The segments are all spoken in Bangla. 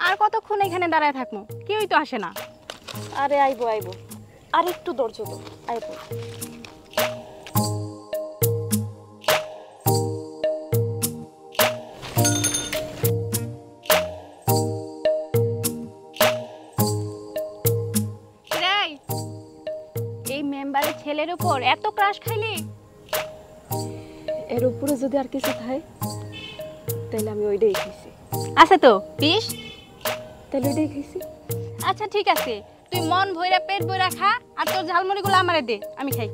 আর কতক্ষণ এখানে দাঁড়ায় থাকবো, কেউই তো আসে না। আরে আইবো আইবো, আর একটু ধৈর্য তো, আইবো। এই মেম্বারের ছেলের উপর এত ক্রাশ খাইলি? এর উপরে যদি আর কিছু থাকে তাহলে আমি ওইটাই খাইছি। আছে তো পিস, তাহলে ওইটাই খাইছি। আচ্ছা ঠিক আছে, তুই মন ভইরা পেট ভইরা খা, আর তোর ঝালমুড়িগুলো আমারে দে, আমি খাই।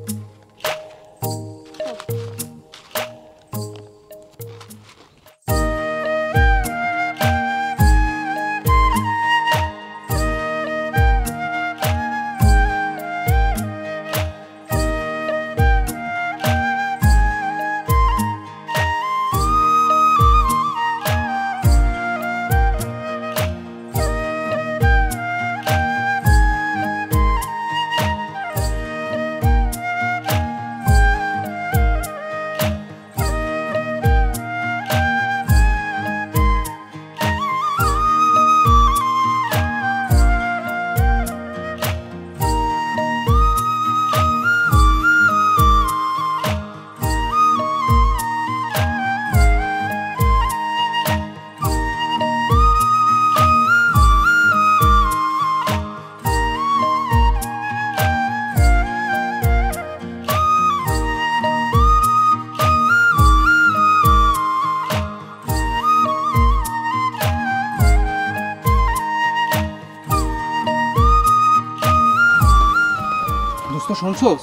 শুনছস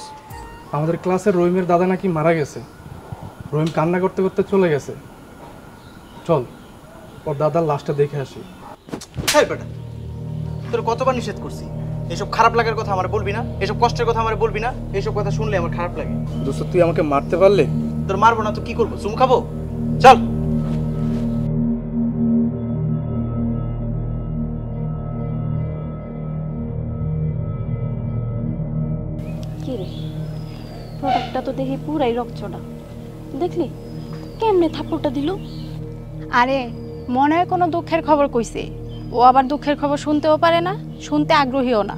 আমাদের ক্লাসের রহিমের দাদা নাকি মারা গেছে। রহিম কান্না করতে করতে চলে গেছে। চল ওর দাদার লাশটা দেখে আসি। হ্যাঁ বেটা, তোর কতবার নিষেধ করছি এসব খারাপ লাগার কথা আমার বলবি না, এসব কষ্টের কথা আমার বলবি না, এইসব কথা শুনলে আমার খারাপ লাগে। দোস্ত তুই আমাকে মারতে পারলে? তোর মারবো না তো কি করবো, চুমু খাবো? চল। কিরে প্রোডাক্টটা তো দেখি পুরাই রকচটা, দেখলি কেমনে থাপ্পড়টা দিল? আরে মনে হয় কোনো দুঃখের খবর কইছে, ও আবার দুঃখের খবর শুনতেও পারে না, শুনতে আগ্রহীও না।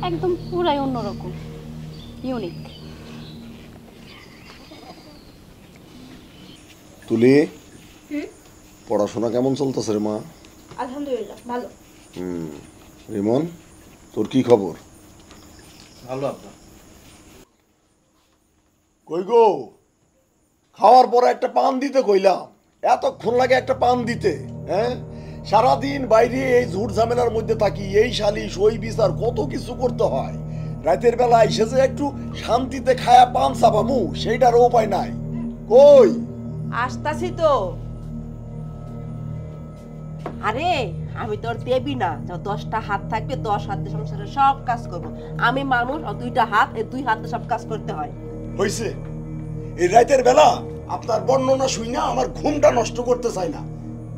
একদম পুরাই অন্যরকম, ইউনিক। তুলি, পড়াশোনা কেমন চলতেছে রে মা? আলহামদুলিল্লাহ ভালো। রিমন, তোর কি খবর? ভালো আব্বা। কই গো, খাওয়ার পরে একটা পান দিতে কইলাম, এতক্ষণ লাগে একটা পান দিতে? হ্যাঁ, সারাদিন বাইরে এই ঝুট ঝামেলার মধ্যে থাকি, এই সালিশ ওই বিচার কত কিছু করতে হয়। রাতের বেলা এসে যে একটু শান্তিতে খায়া পান চাপামু সেইটারও উপায় নাই। কই আসতাছি তো। আরে আমি তোর দেবি না, 10টা হাত থাকবে, 10 হাতে সংসারে সব কাজ করব। আমি মানুষ, আর 2টা হাত, এই 2 হাতে সব কাজ করতে হয়। হইছে, এই রাতের বেলা আপনার বর্ণনা শুই না আমার ঘুমটা নষ্ট করতে চাই না।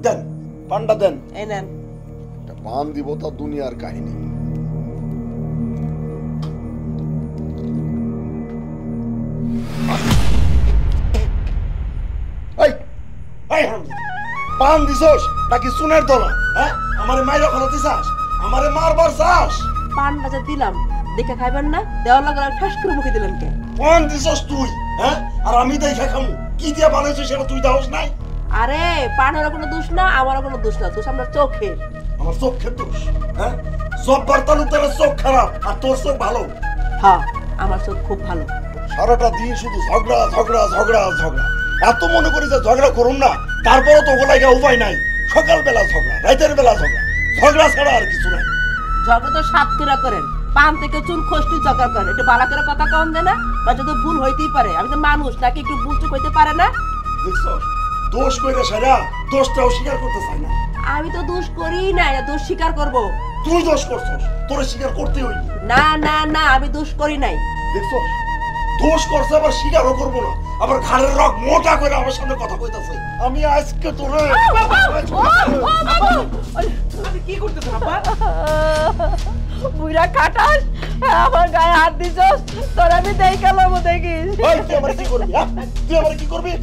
দেন পানটা দেন। এই নেন। পান দিব তা দুনিয়ার কাহিনী। পান দিছস নাকি সুনের দলা? হ্যাঁ, আমারে মাইরা ফেলাতে চাস, আমারে মারবার চাস? পানটা যে দিলাম দেখে খাইবেন না, দেওয়ার লাগে ঠাস করে মুখে দিলেন কে? পান দিছস তুই, হ্যাঁ, আর আমি দেখে খামু? কি দিয়া বানাইছিস সেটা তুই দাওস নাই? আরে পানেরও কোনো দোষ না, আমারও কোনো দোষ না, দোষ আমার চোখের। আমার চোখের দোষ? হ্যাঁ, জব্বার তালুকদারের চোখ খারাপ আর তোর চোখ ভালো। হ্যাঁ, আমার চোখ খুব ভালো। সারাটা দিন শুধু ঝগড়া ঝগড়া ঝগড়া ঝগড়া। এত মনে করি যে ঝগড়া করুন না, তারপরও তো ওগুলাইগা উপায় নাই। সকালবেলা ঝগড়া, রাতের বেলা ঝগড়া, ঝগড়া ছাড়া আর কিছু নাই। ঝগড়া তো সাতক্ষীরা করেন, পান থেকে চুন খসটি ঝগড়া করেন, একটু বালা করে কথা কম দেয় না? মাঝে তো ভুল হইতেই পারে, আমি তো মানুষ নাকি, একটু ভুল চুক হইতে পারে না? দেখছো, দোষ কইরা সারা দোষটাও স্বীকার করতে চাই না। আমি তো দোষ করি না, দোষ স্বীকার করব। তুই দোষ করছস, তোরে স্বীকার করতে হইবে। না না না, আমি দোষ করি নাই। দেখছো, দোষ করছে আবার স্বীকারও করবো না, আবার ঘাড়ের রক মোটা করে আমার সামনে কথা কইতাছে। আমি আজকে তোরে কি করতেছেন আব্বা? বুইরা কাটাস, আমার গায়ে হাত দিছস, তোর আমি দেখালাম দেখিস। তুই আমার কি করবি? তুই আমার কি করবি?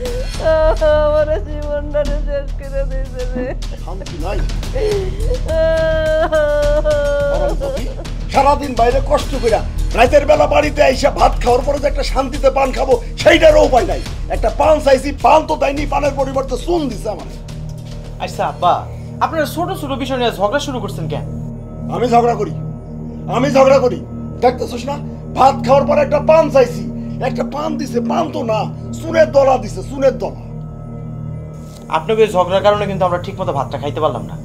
আমার জীবনটারে শেষ করে দিয়েছে রে। শান্তি নাই। সারাদিন বাইরে কষ্ট করে রাতের বেলা বাড়িতে এসে ভাত খাওয়ার পরে যে একটা শান্তিতে পান খাবো সেইটারও উপায় নাই। একটা পান চাইছি, পান তো দেয়নি, পানের পরিবর্তে চুন দিছে আমার। আচ্ছা আব্বা, আপনারা ছোট ছোট বিষয় নিয়ে ঝগড়া শুরু করছেন কেন? আমি ঝগড়া করি দেখতেছিস না? ভাত খাওয়ার পর একটা পান চাইছি, একটা পান দিছে, পান তো না, চুনের দলা দিছে, চুনের দলা। আপনাদের ঝগড়ার কারণে কিন্তু আমরা ঠিক মতো ভাতটা খাইতে পারলাম না।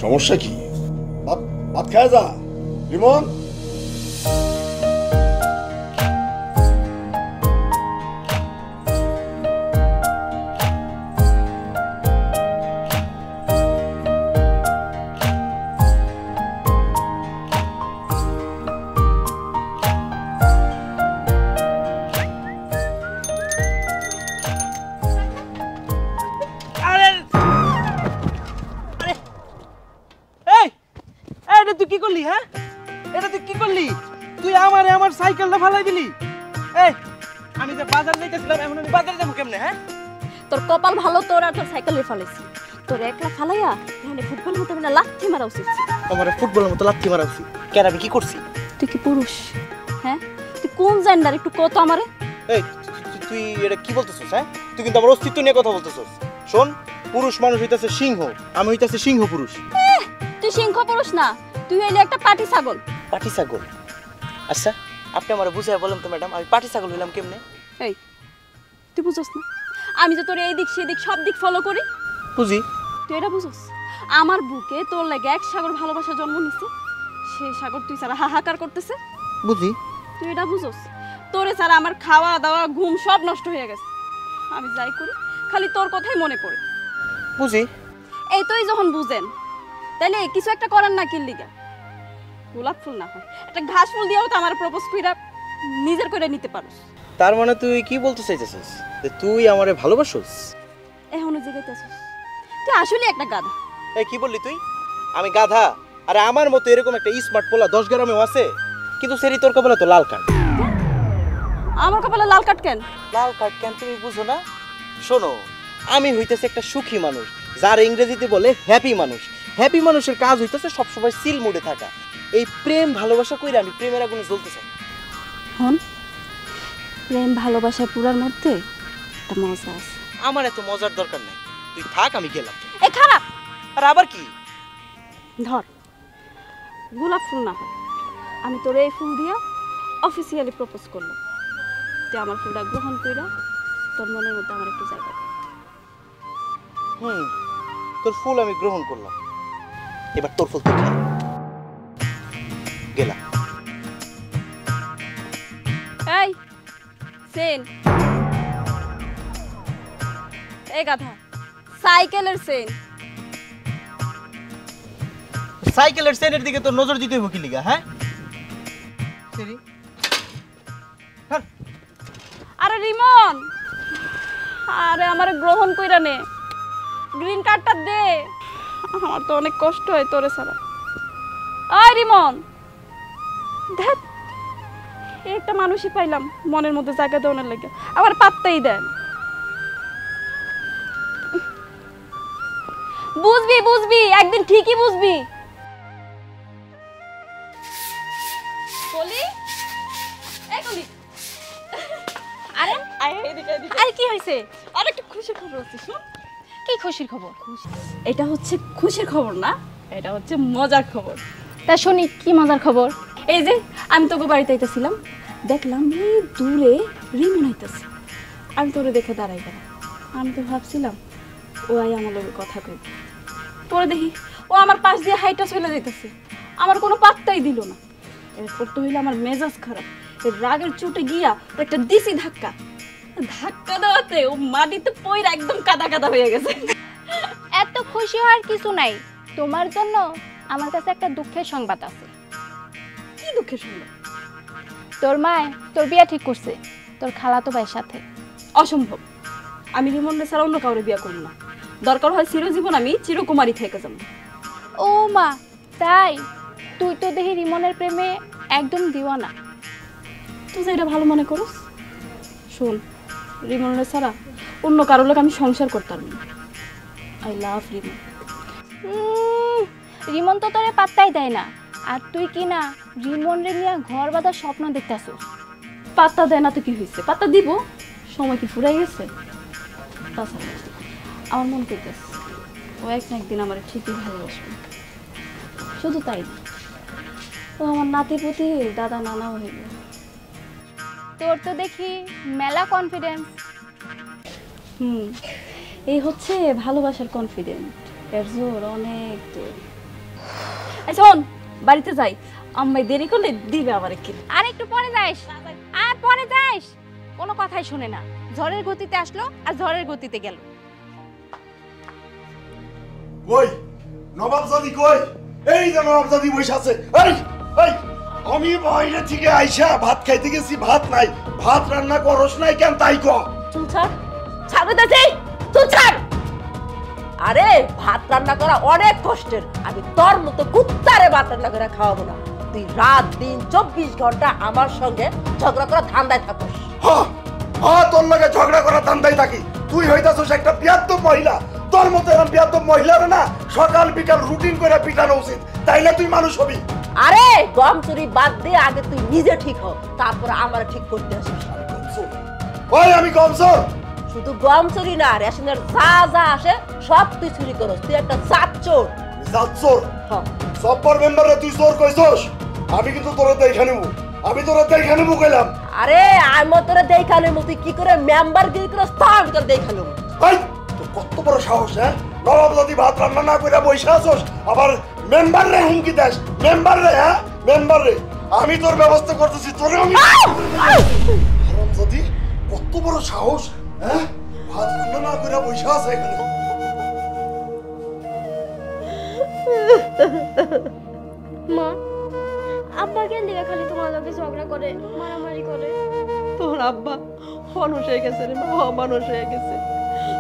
সমস্যা কি? ভাত খায় যা রিমন। এটা তুই কি করলি? হ্যাঁ, এটা তুই কি করলি? তুই আমার সাইকেলটা ফালাই দিলি। এই, আমি যে বাজার যাইতেছিলাম, এখন আমি বাজারে যাবো কেমনে? হ্যাঁ, তোর কপাল ভালো, তোর আর তোর সাইকেলে ফালাইছি। তোর একলা ফালাইয়া এখানে ফুটবল মতো না লাথি মারা উচিত। আমার ফুটবলের মতো লাথি মারা উচিত কেন? আমি কি করছি? তুই কি পুরুষ? হ্যাঁ, তুই কোন জেন্ডার একটু কত আমারে? এই, তুই এটা কি বলতেছিস? হ্যাঁ, তুই কিন্তু আমার অস্তিত্ব নিয়ে কথা বলতেছিস। শোন, পুরুষ মানুষ হইতাছে সিংহ, আমি হইতাছে সিংহ পুরুষ। তুই সিংহ পুরুষ না, তুই হইলি একটা পাটি ছাগল। পাটি ছাগল? আচ্ছা, আপনি আমার বুঝাই বলেন তো ম্যাডাম, আমি পাটি ছাগল হইলাম কেমনে? এই, তুই বুঝছ না আমি যে তোর এই দিক সেদিক সব দিক ফলো করি? বুঝি। তুই এটা বুঝছ? আমার বুকে তোর লাগে এক সাগর ভালোবাসা জন্ম নিছে, সেই সাগর তুই ছাড়া হাহাকার করতেছে। বুঝি। তুই এটা বুঝছ? তোরে ছাড়া আমার খাওয়া দাওয়া ঘুম সব নষ্ট হয়ে গেছে। আমি যাই করি খালি তোর কথাই মনে পড়ে। বুঝি। এই তুই যখন বুঝেন তাইলে কিছু একটা করার না কি লিগা? গোলাপ ফুল না হয় একটা ঘাস ফুল দিয়েও তো আমার প্রপোজ কইরা নিজের করে নিতে পারোস। তার মানে তুই কি বলতে চাইতেছিস? যে তুই আমারে ভালোবাসিস? এখনো জিগাইতেছিস? তুই আসলে একটা গাধা। এই, কি বললি তুই? আমি গাধা? আরে আমার মতো এরকম একটা স্মার্ট পোলা 10 গ্রামেও আছে, কিন্তু সেরি তোর কপালে তো লাল কার্ড। আমার কপালে লাল কাট কেন? লাল কার্ড কেন তুমি বুঝো না? শোনো, আমি হইতেছে একটা সুখী মানুষ, যার ইংরেজিতে বলে হ্যাপি মানুষ। হ্যাপি মানুষের কাজ হইতেছে সবসময় সিল মুডে থাকা। এই প্রেম ভালোবাসা কইরা আমি প্রেমের আগুনে জ্বলতে চাই। হন, প্রেম ভালোবাসা পুরার মধ্যে একটা মজা আছে। আমার এত মজার দরকার নাই, তুই থাক, আমি গেলাম। এই খারাপ। আর আবার কি? ধর, গোলাপ ফুল না হয় আমি তোর এই ফুল দিয়া অফিসিয়ালি প্রপোজ করলাম। তুই আমার ফুলটা গ্রহণ কইরা তোর মনের মধ্যে আমার একটু জায়গা দে। তোর ফুল আমি গ্রহণ করলাম, এবার তোর ফুল তুই খা। গেলাম। এই সেন, এই গাধা, সাইকেলের সেন। সাইকেলের চেনের দিকে তো নজর দিতে হইব কি লিগা? হ্যাঁ, আরে রিমন, আরে আমার গ্রহণ কইরা নে, গ্রিন কার্ডটা দে। আমার তো অনেক কষ্ট হয় তোরে ছাড়া। ওই রিমন, দেখ একটা মানুষই পাইলাম মনের মধ্যে জায়গা দেওয়ার লাগে, আবার পাত্তাই দেন। বুঝবি বুঝবি, একদিন ঠিকই বুঝবি। কলি, এই কলি, আরে আরে কি হয়েছে? আর একটা খুশির খবর আছে, শুন। কি খুশির খবর? এটা হচ্ছে খুশির খবর না, এটা হচ্ছে মজার খবর। তা শুনি, কি মজার খবর? এই যে আমি তোকে বাড়িতে আইতেছিলাম, দেখলাম এই দূরে রিমন আইতেছে। আমি তোরে দেখে দাঁড়াই গেলাম। আমি তো ভাবছিলাম ও আই আমার লগে কথা কইবে, পরে দেখি ও আমার পাশ দিয়ে হাইটা চলে যাইতেছে, আমার কোনো পাত্তাই দিল না। এরপর তো হইলে আমার মেজাজ খারাপ, এর রাগের চোটে গিয়া ও একটা দিছি ধাক্কা। ধাক্কা দেওয়াতে ও মাটিতে পইরা একদম কাদা কাদা হয়ে গেছে। এত খুশি হওয়ার কিছু নাই, তোমার জন্য আমার কাছে একটা দুঃখের সংবাদ আছে। কি দুঃখের সংবাদ? তোর মায় তোর বিয়ে ঠিক করছে তোর খালাতো ভাইয়ের সাথে। অসম্ভব, আমি রিমনরে ছাড়া অন্য কাউরে বিয়ে করব না। দরকার হয় চিরজীবন আমি চিরকুমারী থেকে যাব। ও মা, তাই? তুই তো দেখি রিমনের প্রেমে একদম দিওয়ানা। তুই যে এটা ভালো মনে করস। শোন, রিমনের ছাড়া অন্য কারোর লোক আমি সংসার করতাম না। I love Rimon. রিমন তো তোরে পাত্তাই দেয় না, আর তুই কি না রিমন রে নিয়ে ঘর বাঁধার স্বপ্ন দেখতেছিস। পাত্তা দেয় না তো কি হয়েছে, পাত্তা দিব, সময় কি ফুরাই গেছে। তাছাড়া আমার মন করতেছে ও এক না একদিন আমার ঠিকই ভালোবাসবে। শুধু তাই না, ও আমার নাতি পুতি দাদা নানাও হইল। তোর তো দেখি মেলা কনফিডেন্স। এই হচ্ছে ভালোবাসার কনফিডেন্ট, এর জোর অনেক দূর। আচ্ছা শোন, বাড়িতে যাই, আম্মাই দেরি করলে দিবে আবার কি। আর একটু পরে যাইস, আর পরে যাইস, কোনো কথাই শুনে না। ঝড়ের গতিতে আসলো আর ঝড়ের গতিতে গেল। কই নবাবজাদি কই? এই যে নবাবজাদি বসে আছে। এই এই আমি বাইরে থেকে আইসা ভাত খাইতে গেছি, ভাত নাই, ভাত রান্না করস নাই কেন তাই ক। চুল ছাড়, ছাড়বে তাছে, চুল ছাড়। আরে ভাত রান্না করা অনেক কষ্টের, আমি তোর মতো কুত্তারে ভাত রান্না করে খাওয়াবো না। তুই রাত দিন 24 ঘন্টা আমার সঙ্গে ঝগড়া করা ধান্দায় থাকস। হ্যাঁ হ্যাঁ, তোর লগে ঝগড়া করা ধান্দাই থাকি। তুই হইতাছস একটা বিয়াদ্দব মহিলা। তোর মতো এরকম বিয়াদ্দব মহিলার না সকাল বিকাল রুটিন করে পিটানো উচিত, তাইলে তুই মানুষ হবি। আরে গম চুরি বাদ দিয়ে আগে তুই নিজে ঠিক হ, তারপর আমার ঠিক করতে আসিস। ওই আমি কমসর। শুধু গম চুরি না, রেশনের যা যা আসে সব তুই চুরি করস। তুই একটা জাত চোর। জাত চোর? সব্বর মেম্বারে তুই চোর কইছস? আমি কিন্তু তোরে দেখে নেব, আমি তোরে দেখে নেব কইলাম। আরে আমি তোরে দেখালে তুই কি করে মেম্বার গিরি করস তা আমি তোরে দেখালো। এই তোর কত বড় সাহস! হ্যাঁ, নবাবজাদি ভাত রান্না না কইরা বইসা আছস, আবার মেম্বার রে হুমকি দেস। মেম্বার রে? হ্যাঁ মেম্বার রে, আমি তোর ব্যবস্থা করতেছি। তোরে আমি হারামজাদি, কত বড় সাহস! হ্যাঁ, ভাত রান্না না কইরা বইসা আছে এখানে। মা, আব্বা কেন দিকে খালি তোমার লগে ঝগড়া করে, মারামারি করে? তোর আব্বা মানুষ হয়ে গেছে রে মা, মানুষ হয়ে গেছে।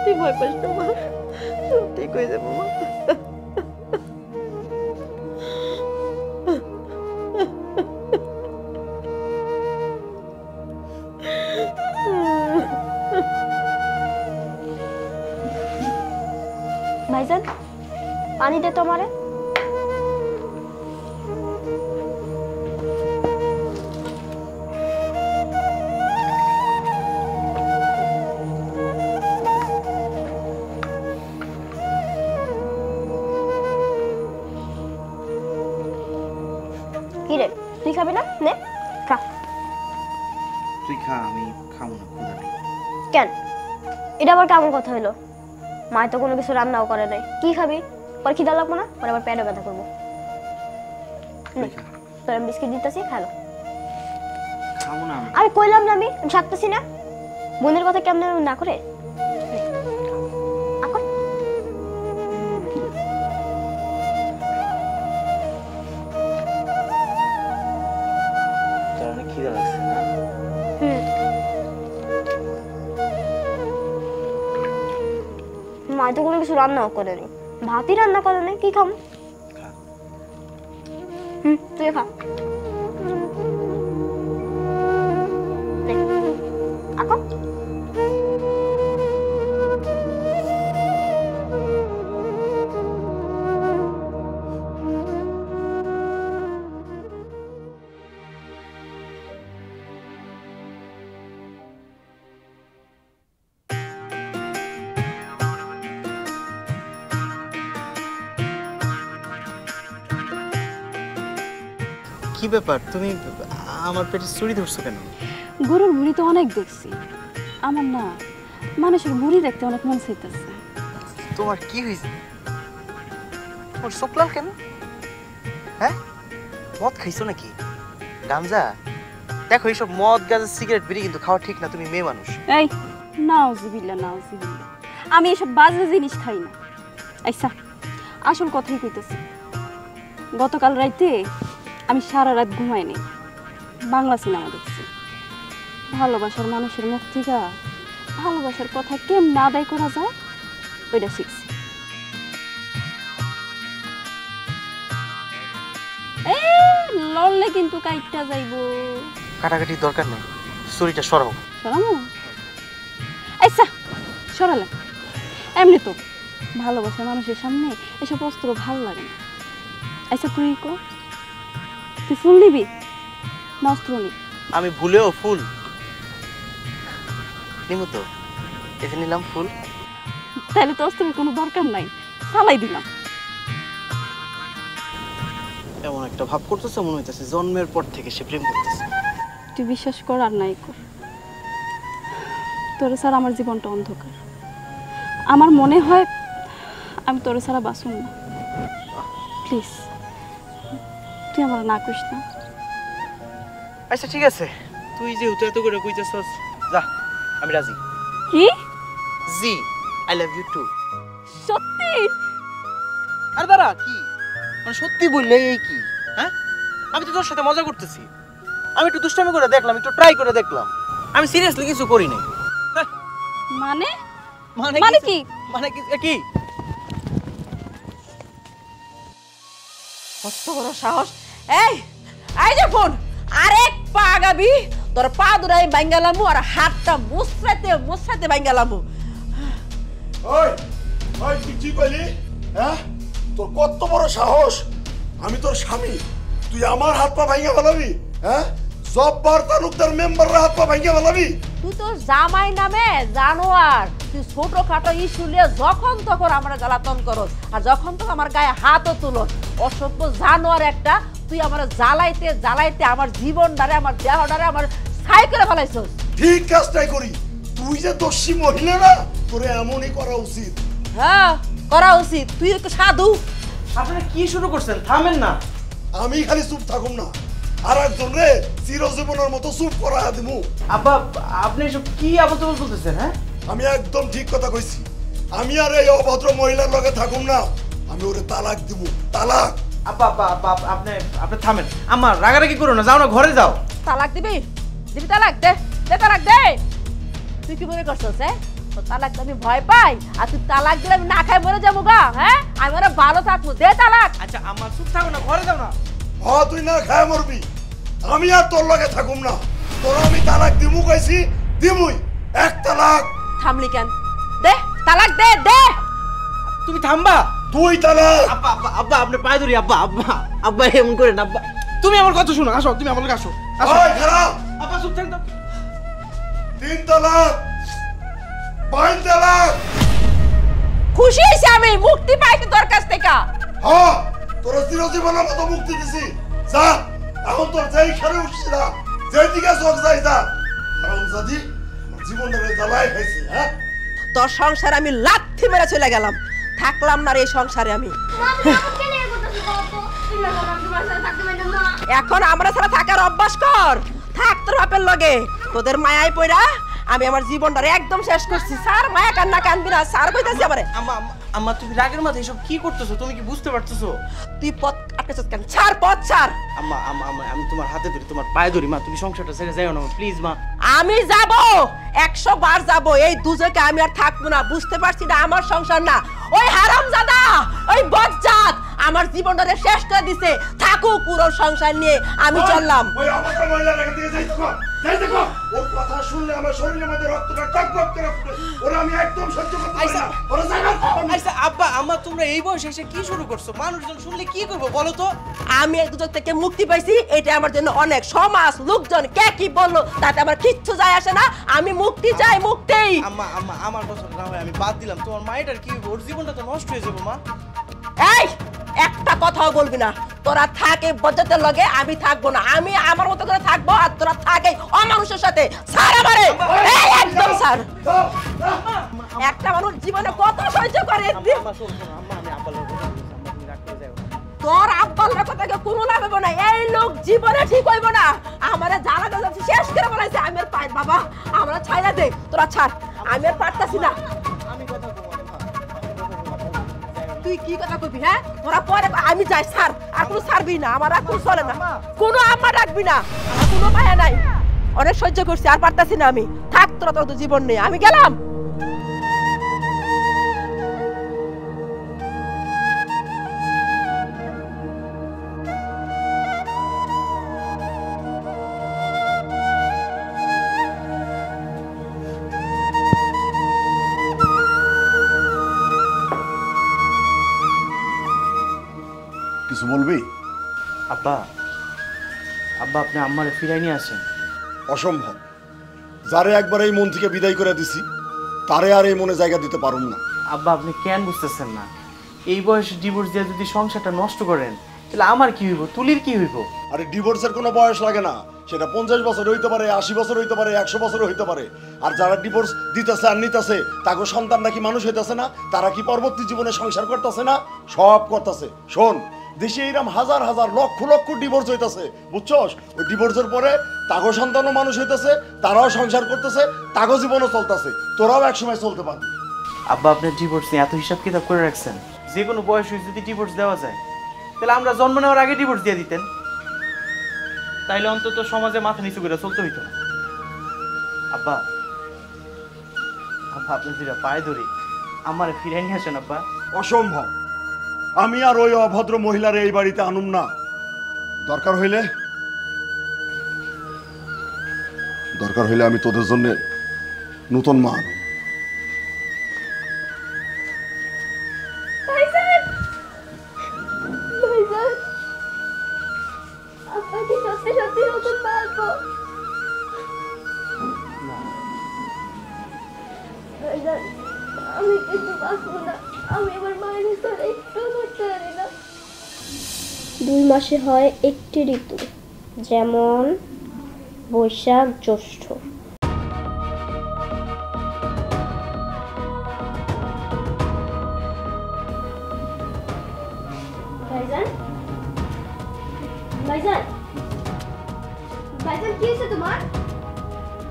তুই ভয় পাস না মা, ঠিক হয়ে যাবো মা। ভাইজান, পানি দে তোমারে। কি রে, তুই খাবি না? নে খা। তুই খা, আমি খাবো না, ক্ষুধা নেই। কেন? এটা আবার কেমন কথা হলো? মায় তো কোনো কিছু রান্নাও করে নাই, কি খাবি? পর খিদা লাগবো না? পরে আবার পেটে ব্যথা করবো। তোর আমি বিস্কিট দিতেছি, খালো। খাবো না। আরে কইলাম না আমি ছাড়তেছি না। বোনের কথা কেমন না করে। তোর অনেক খিদা লাগছে না? মা তো কোনো কিছু রান্নাও করেনি, ভাতই রান্না করে নাই, কি খাম? তুই খা। এখন কি ব্যাপার, তুমি আমার পেটে ছুরি ধরছো কেন? গরুর ভুঁড়ি তো অনেক দেখছি, আমার না মানুষের ভুঁড়ি দেখতে অনেক মন চাইতেছে। তোমার কি হয়েছে? তোমার চোখ লাল কেন? হ্যাঁ, মদ খাইছো নাকি? গাঞ্জা? দেখো এইসব মদ গাঁজা সিগারেট বিড়ি কিন্তু খাওয়া ঠিক না, তুমি মেয়ে মানুষ। এই নাউজুবিল্লাহ, নাউজুবিল্লাহ, আমি এসব বাজে জিনিস খাই না। আচ্ছা, আসল কথাই কইতেছি। গতকাল রাইতে আমি সারা রাত ঘুমাইনি, বাংলা সিনেমা দেখছি। ভালোবাসার মানুষের মুখ থেকে ভালোবাসার কথা কেমনে আদায় করা যায় ওইটা শিখছি। লড়লে কিন্তু কাইটটা যাইব। কাটাকাটির দরকার নেই, ছুরিটা সরাও। সরামো? আচ্ছা সরালাম, এমনি তো ভালোবাসা মানুষের সামনে এসব অস্ত্র ভালো লাগে না। আচ্ছা তুই ফুল নিবি না অস্ত্র নিবি? আমি ভুলেও ফুল নিমু তো, এসে নিলাম ফুল। তাহলে তো অস্ত্রের কোনো দরকার নাই, ফালাই দিলাম। এমন একটা ভাব করতেছে মনে হইতেছে জন্মের পর থেকে সে প্রেম করতেছে। তুই বিশ্বাস কর আর নাই কর, তোরে ছাড়া আমার জীবনটা অন্ধকার। আমার মনে হয় আমি তোরে ছাড়া বাঁচুম না। প্লিজ তুই আমার না করিস না। আচ্ছা ঠিক আছে, তুই যেহেতু এত করে কইতেছস, যা আমি রাজি। কি? জি, আই লাভ ইউ টু। সত্যি? আর দাঁড়া, কি মানে সত্যি বললে এই কি? হ্যাঁ, আমি তো তোর সাথে মজা করতেছি। আমি একটু দুষ্টামি করে দেখলাম, একটু ট্রাই করে দেখলাম। আমি সিরিয়াসলি কিছু করি নাই। মানে মানে মানে কি? মানে কি? কত বড় সাহস! এই এই যে ফোন, আরেক পা আগাবি তোর পা দুরাই ভাঙ্গালামু আর হাতটা মুছরাতে ভাঙ্গালামু। ওই ওই তুই কি কইলি? হ্যাঁ, তোর কত বড় সাহস! আমি তোর স্বামী, তুই আমার হাত পা ভাঙিয়ে ফেলাবি? হ্যাঁ, জব্বার তালুকদার মেম্বাররা হাত পা ভাঙিয়ে ফেলাবি? তুই তো জামাই নামে জানোয়ার, তুই ছোটখাটো ইস্যু নিয়ে যখন তখন আমরা জ্বালাতন করস, আর যখন তখন আমার গায়ে হাতও তুলস। অসভ্য জানোয়ার একটা, তুই আমার জ্বালাইতে জ্বালাইতে আমার জীবনটারে, আমার দেহটারে আমার ছাই করে ফেলাইছস। ঠিক কাজটাই করি। তুই যে দোষী মহিলা না, তোরে এমনই করা উচিত। হ্যাঁ করা উচিত, তুই একটু সাধু। আপনারা কি শুরু করছেন? থামেন না। আমি খালি চুপ থাকুম না, আর একজন রে চিরজীবনের মতো চুপ করা দিমু। আব্বা, আপনি এসব কি আবল বলতেছেন? হ্যাঁ, আমি একদম ঠিক কথা কইছি। আমি আর এই অভদ্র মহিলার লগে থাকুম না, আমি ওরে তালাক দিব। তালাক। আব্বা আব্বা আব্বা আপনি আপনি থামেন। আম্মা রাগারাগি করো না, যাও না ঘরে যাও। তালাক দিবি? দিবি তালাক? দে দে তালাক দে। তুই কি মনে করছস? তালাক আমি ভয় পাই, আর তুই তালাক দিলে আমি না খাই মরে যাবো গা? হ্যাঁ, আমি ওরা ভালো থাকবো। দে তালাক। আচ্ছা আম্মা চুপ থাকো না, ঘরে যাও না। তুই না খায় মরবি, আমি আর তোর লগে থাকুম না। তোর আমি তালাক দিমু কইছি, দিমুই। এক তালাক। থামলি কেন? দে তালাক দে দে। তুমি থামবা? তুই তালাক। আব্বা আব্বা আব্বা আপনি পায়ে ধরি। আব্বা আব্বা আব্বা এমন করেন। আব্বা তুমি আমার কথা শুনো, আসো, তুমি আমার কাছে আসো। ওই খারাপ। আব্বা চুপ থাক তো। 3 তালাক, 5 তালাক। খুশি হইছি আমি, মুক্তি পাইছি তোর কাছ থেকে। হ্যাঁ, তোর চিরজীবনের মতো মুক্তি দিছি। যা, এখন তোর যেই খেলে উঠছি না, যেই দিকে চোখ যাই যা। হারামজাদি, জীবনটাকে জ্বালাই খাইছে। হ্যাঁ, তোর সংসারে আমি লাথি মেরে চলে গেলাম, থাকলাম না রে এই সংসারে আমি। এখন আমরা ছাড়া থাকার অভ্যাস কর, থাক তোর বাপের লগে। তোদের মায়ায় পড়া আমি আমার জীবনটারে একদম শেষ করছি। স্যার মায়া কান্না কানবি না, স্যার কইতাছি আমারে। আম্মা আম্মা তুমি রাগের মাথায় এসব কি করতেছো? তুমি কি বুঝতে পারতেছো? তুই পথ আটকেছিস কেন? ছাড় পথ ছাড়। আম্মা আম্মা আম্মা আমি তোমার হাতে ধরি, তোমার পায়ে ধরি। মা তুমি সংসারটা ছেড়ে যাও না প্লিজ। মা আমি যাব, 100 বার যাব। এই দুজকে আমি আর থাকবো না, বুঝতে পারছি না আমার সংসার না। ওই হারামজাদা, ওই বজ্জাত আমার জীবনটারে শেষ করে দিছে। থাকুক পুরো সংসার নিয়ে, আমি চললাম। ওই অবস্থা মহিলা রেখে দিয়ে যাই তো, যাই দেখো। ওর কথা শুনলে আমার শরীরের মধ্যে রক্তটা টকবক করে ফুটে। ওরা আমি একদম সহ্য করতে পারি না। ওরা যাই না। আচ্ছা আব্বা আম্মা তোমরা এই বয়সে এসে কি শুরু করছো? মানুষজন শুনলে কি করবো বলো তো? আমি এই দুজক থেকে মুক্তি পাইছি, এটা আমার জন্য অনেক। সমাজ লোকজন কে কি বললো তাতে আমার কিচ্ছু যায় আসে না। আমি মুক্তি চাই, মুক্তি। আম্মা আম্মা আমার কথা না হয় আমি বাদ দিলাম। তোমার মায়ের কি ওর জীবনটা তো নষ্ট হয়ে যাবে। মা এই একটা কথাও বলবি না। তোরা থাকে বজ্জাতের লগে, আমি থাকবো না। আমি আমার মতো করে থাকবো, আর তোরা থাকে অমানুষের সাথে। স্যার আমারে, এই একদম স্যার। একটা মানুষ জীবনে কত সহ্য করে। আম্মা শোনো শোনো আম্মা, আমি আব্বার লগে কথা বলছি। আম্মা তুমি রাগ করে যাও। তোর আব্বার কথা থেকে কোনো লাভ হবে না। এই লোক জীবনে ঠিক হইব না। আমারে জ্বালা যাচ্ছে, শেষ করে বলাইছে। আমি আর পাই বাবা, আমরা ছাইরা দে, তোরা ছাড়। আমি আর পারতাছি না। আমি কথা বলবো মা। তুই কি কথা কইবি? হ্যাঁ, তোরা পরে আমি যাই। স্যার আর কোনো ছাড়বি না, আমার আর কোনো চলে না। কোনো আম্মা ডাকবি না, আমার কোনো মায়া নাই। অনেক সহ্য করছি, আর পারতাছি না আমি। থাক তোরা, তোর তো জীবন নেই, আমি গেলাম। আব্বা আব্বা আপনি আম্মারে ফিরাই নিয়ে আসেন। অসম্ভব। যারে একবার এই মন থেকে বিদায় করে দিছি তারে আর এই মনে জায়গা দিতে পারুম না। আব্বা আপনি কেন বুঝতেছেন না? এই বয়সে ডিভোর্স দিয়ে যদি সংসারটা নষ্ট করেন তাহলে আমার কি হইব, তুলির কি হইব? আরে ডিভোর্সের কোনো বয়স লাগে না, সেটা 50 বছর হইতে পারে, 80 বছর হইতে পারে, 100 বছর হইতে পারে। আর যারা ডিভোর্স দিতেছে আর নিতেছে তাকে সন্তান নাকি মানুষ হইতেছে না? তারা কি পরবর্তী জীবনে সংসার করতেছে না? সব করতেছে। শোন, দেশে এইরকম হাজার হাজার লক্ষ লক্ষ ডিভোর্স হইতেছে, বুঝছস? ওই ডিভোর্সের পরে তাগো সন্তানও মানুষ হইতেছে, তারাও সংসার করতেছে, তাগো জীবনও চলতেছে, তোরাও একসময় চলতে পারবি। আব্বা আপনার ডিভোর্স নিয়ে এত হিসাব কিতাব করে রাখছেন, যে কোনো বয়সে যদি ডিভোর্স দেওয়া যায় তাহলে আমরা জন্ম নেওয়ার আগে ডিভোর্স দিয়ে দিতেন, তাইলে অন্তত সমাজে মাথা নিচু করে চলতে হইতো না। আব্বা আব্বা আপনি যেটা পায়ে ধরি আমার ফিরে নিয়ে আসেন আব্বা। অসম্ভব। আমি আর ওই অভদ্র মহিলার এই বাড়িতে আনুম না। দরকার হইলে আমি তোদের জন্য নতুন মা আনুম। আমি কিন্তু বাঁচবো না, আমি আমার মায়ের সাথে একটু করতে পারি না। 2 মাসে হয় একটি ঋতু, যেমন বৈশাখ জ্যৈষ্ঠ। ভাইজান, ভাইজান, ভাইজান কি হয়েছে তোমার?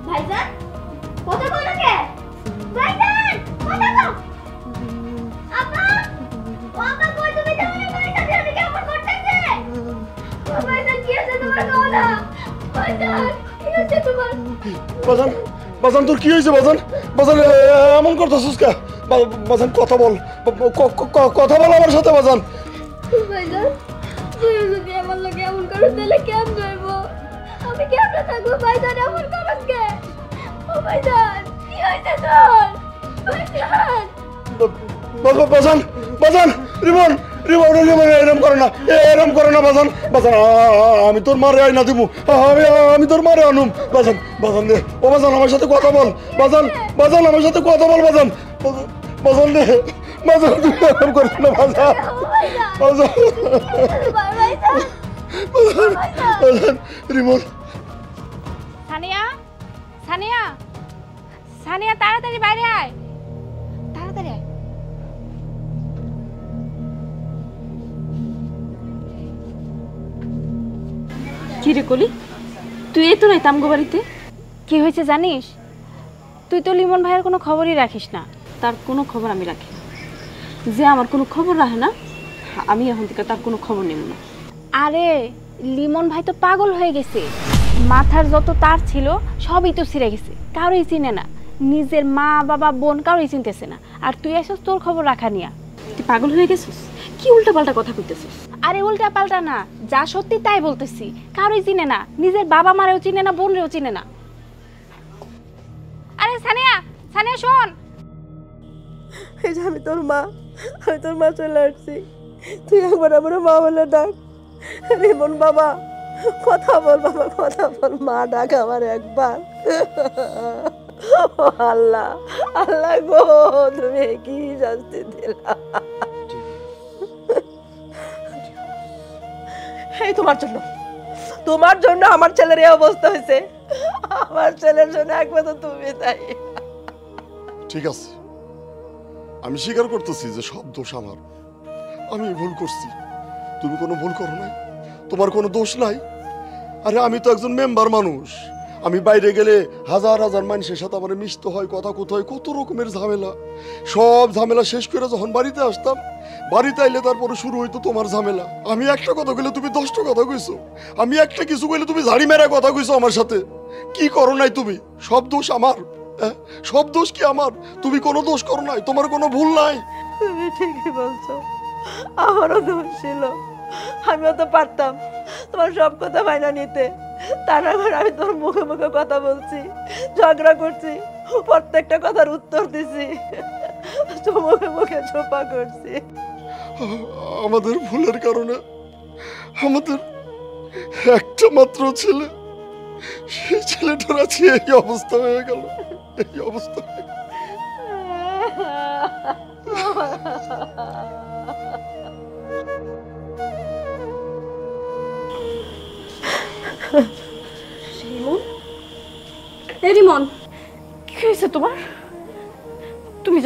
ভাইজান কথা বল না কে? ভাইজান কথা বল। আপা, ও আপা কই তুমি? তাহলে ভাইজান জানি কেমন করতেছে? ভাইজান কি হয়েছে তোমার? কথা ভাইজান কি হয়েছে তোমার? বাজান, বাজান তোর কি হয়েছে? বাজান, বাজান এমন করতেছিস কে? বাজান কথা বল, কথা বল আমার সাথে। বাজান ভাইজান তুই যদি আমার লাগে এমন করো তাহলে কেমন যাইব? আমি কেমন থাকবো? ভাইজান এমন করস কে? ও ভাইজান কি হয়েছে তোর? ভাইজান বাজান, বাজান, রিমন, রিমন, রিমন এরম করে না, এরম করে না বাজান। বাজান আমি তোর মারে আই না দিবো, আমি তোর মারে আনুম। বাজান, বাজান দে, ও বাজান আমার সাথে কথা বল। বাজান, বাজান আমার সাথে কথা বল। বাজান, বাজান দে, বাজান তুই এরম করিস না। বাজান, বাজান, বাজান, রিমন। সানিয়া, সানিয়া, সানিয়া তাড়াতাড়ি বাইরে আয়, তাড়াতাড়ি আয়। কি রে কলি, তুই এই তো নাই তামগো বাড়িতে? কি হয়েছে জানিস? তুই তো লিমন ভাইয়ের কোনো খবরই রাখিস না। তার কোনো খবর আমি রাখি না। যে আমার কোনো খবর রাখে না, আমি এখন থেকে তার কোনো খবর নেব না। আরে লিমন ভাই তো পাগল হয়ে গেছে, মাথার যত তার ছিল সবই তো ছিঁড়ে গেছে, কারোই চিনে না, নিজের মা বাবা বোন কারোই চিনতেছে না। আর তুই এসেছিস তোর খবর রাখা নিয়া। তুই পাগল হয়ে গেছিস? কি উল্টা পাল্টা কথা কইতেছিস? আরে উল্টা পাল্টা না, যা সত্যি তাই বলতেছি। কারোই চিনে না, নিজের বাবা মারেও চিনে না, বোনরেও চিনে না। আরে সানিয়া, সানিয়া শোন। এই যে আমি তোর মা, আমি তোর মা চলে আসছি, তুই একবার আমার মা বলে ডাক। রিমন বাবা কথা বল, বাবা কথা বল, মা ডাক আমার একবার। আল্লাহ, আল্লাহ গো তুমি কি শাস্তি দিলা? এই তোমার জন্য আমার ছেলের এই অবস্থা হয়েছে। আমার ছেলের জন্য একবার তো তুমি তাই। ঠিক আছে, আমি স্বীকার করতেছি যে সব দোষ আমার, আমি ভুল করছি। তুমি কোনো ভুল করো নাই, তোমার কোনো দোষ নাই। আরে আমি তো একজন মেম্বার মানুষ, আমি বাইরে গেলে হাজার হাজার মানুষের সাথে আমার মিশতে হয়, কথা কোথায় কত রকমের ঝামেলা। সব ঝামেলা শেষ করে যখন বাড়িতে আসতাম, বাড়িতে আইলে তারপরে শুরু হইতো তোমার ঝামেলা। আমি একটা কথা কইলে তুমি 10টা কথা কইছো, আমি একটা কিছু কইলে তুমি ঝাড়ি মেরা কথা কইছো আমার সাথে। কি করো নাই তুমি? সব দোষ আমার? সব দোষ কি আমার? তুমি কোনো দোষ করো নাই, তোমার কোনো ভুল নাই। তুমি ঠিকই বলছো, আমারও দোষ ছিল। আমিও তো পারতাম তোমার সব কথা মাইনা নিতে, তার আবার আমি তোর মুখে মুখে কথা বলছি, ঝগড়া করছি, প্রত্যেকটা কথার উত্তর দিছি, তো মুখে মুখে চোপা করছি। আমাদের ভুলের কারণে একটা মাত্র ছেলে, সেই ছেলেটার আছে এই অবস্থা হয়ে গেল, এই অবস্থা। রিমন, কি হয়েছে তোমার? তুমি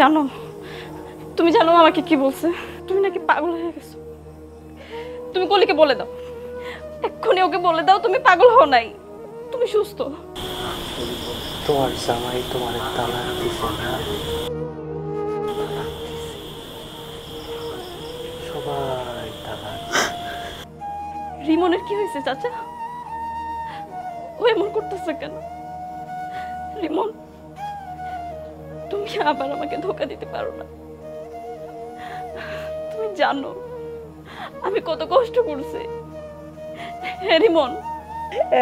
জানো আমাকে কি বলছে? তুমি নাকি পাগল হয়ে গেছো। তুমি কলিকে বলে দাও, এক্ষুনি ওকে বলে দাও তুমি পাগল হও নাই, তুমি সুস্থ। তোমার জামাই তোমার তালাক দিছে না, সবাই তালাক। রিমনের কি হয়েছে চাচা? ও এমন করতেছে কেন? রিমন, তুমি আবার আমাকে ধোকা দিতে পারো না। তুমি জানো আমি কত কষ্ট করছি। হ্যাঁ রিমন,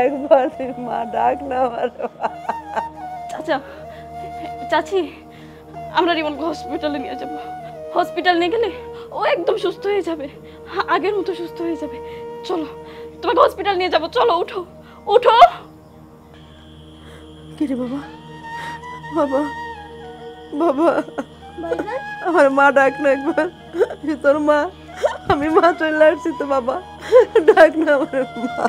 একবার মা ডাক না আমার। চাচা, চাচি, আমরা রিমনকে হসপিটালে নিয়ে যাব। হসপিটাল নিয়ে গেলে ও একদম সুস্থ হয়ে যাবে, আগের মতো সুস্থ হয়ে যাবে। চলো তোমাকে হসপিটাল নিয়ে যাবো, চলো উঠো উঠো। কিরে বাবা, বাবা, বাবা, আমার মা ডাক না একবার। তোর মা, আমি মা চলে আসছি তো বাবা, ডাক না আমার মা।